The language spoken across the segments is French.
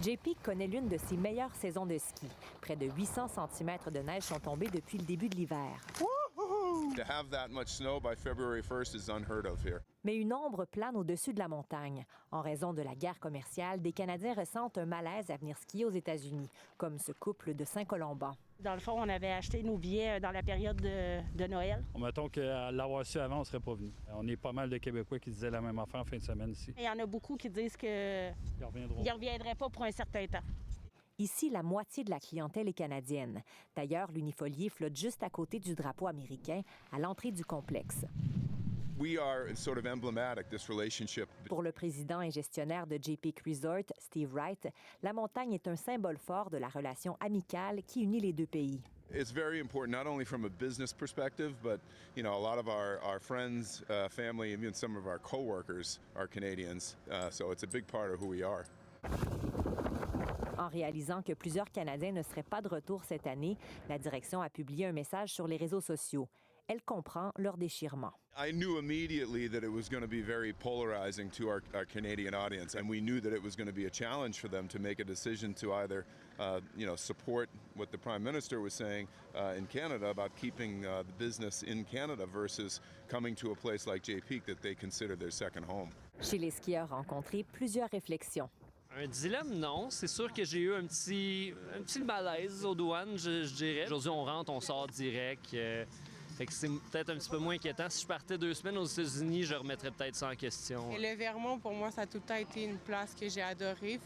Jay-Peak connaît l'une de ses meilleures saisons de ski. Près de 800 cm de neige sont tombés depuis le début de l'hiver. To have that much snow by February 1st is unheard of here. Mais une ombre plane au-dessus de la montagne. En raison de la guerre commerciale, des Canadiens ressentent un malaise à venir skier aux États-Unis, comme ce couple de Saint-Colomban. Dans le fond, on avait acheté nos billets dans la période de Noël. Mettons qu'à l'avoir su avant, on ne serait pas venu. On est pas mal de Québécois qui disaient la même affaire en fin de semaine ici. Il y en a beaucoup qui disent qu'ils Ils reviendront. ne reviendraient pas pour un certain temps. Ici, la moitié de la clientèle est canadienne. D'ailleurs, l'unifolié flotte juste à côté du drapeau américain, à l'entrée du complexe. We are sort of emblematic, this relationship. Pour le président et gestionnaire de Jay-Peak Resort, Steve Wright, la montagne est un symbole fort de la relation amicale qui unit les deux pays. It's very important, not only from a business perspective, but a lot of our friends, family, even some of our coworkers are Canadians. So it's a big part of who we are. En réalisant que plusieurs Canadiens ne seraient pas de retour cette année, la direction a publié un message sur les réseaux sociaux. Elle comprend leur déchirement. I knew immediately that it was going to be very polarizing to our Canadian audience, and we knew that it was going to be a challenge for them to make a decision to either, support what the Prime Minister was saying in Canada about keeping the business in Canada versus coming to a place like Jay-Peak that they consider their second home. Chez les skieurs rencontrés, plusieurs réflexions. Un dilemme, non. C'est sûr que j'ai eu un petit malaise aux douanes, je dirais. Aujourd'hui, on rentre, on sort direct. Fait que c'est peut-être un petit peu moins inquiétant. Si je partais 2 semaines aux États-Unis, je remettrais peut-être ça en question. Et le Vermont, pour moi, ça a tout le temps été une place que j'ai adorée.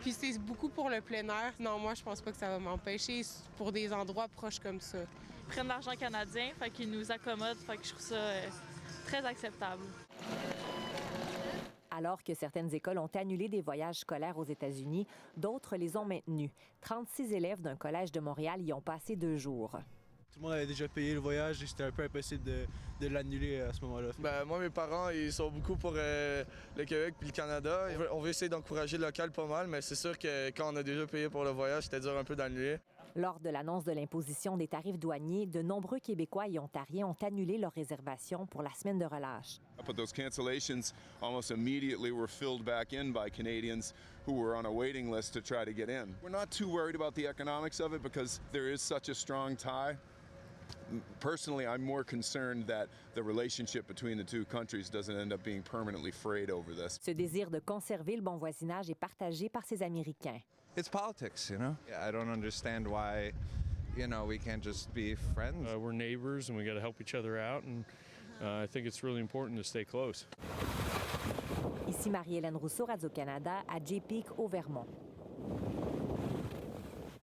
Puis c'est beaucoup pour le plein air. Non, moi, je pense pas que ça va m'empêcher pour des endroits proches comme ça. Ils prennent l'argent canadien, fait qu'ils nous accommodent, fait que je trouve ça très acceptable. Alors que certaines écoles ont annulé des voyages scolaires aux États-Unis, d'autres les ont maintenus. 36 élèves d'un collège de Montréal y ont passé 2 jours. Tout le monde avait déjà payé le voyage et c'était un peu impossible de l'annuler à ce moment-là. Moi, mes parents, ils sont beaucoup pour le Québec puis le Canada. On veut essayer d'encourager le local pas mal, mais c'est sûr que quand on a déjà payé pour le voyage, c'était dur un peu d'annuler. Lors de l'annonce de l'imposition des tarifs douaniers, de nombreux Québécois et Ontariens ont annulé leurs réservations pour la semaine de relâche. But those cancellations almost immediately were filled back in by Canadians who were on a waiting list to try to get in. We're not too worried about the economics of it because there is such a strong tie. Personally, I'm more concerned that the relationship between the two countries doesn't end up being permanently frayed over this. Ce désir de conserver le bon voisinage est partagé par ces Américains. It's politics, I don't understand why, we can't just be friends. We're neighbors and we got to help each other out, and I think it's really important to stay close. Ici Marie-Hélène Rousseau, Radio-Canada, à Jay-Peak, au Vermont.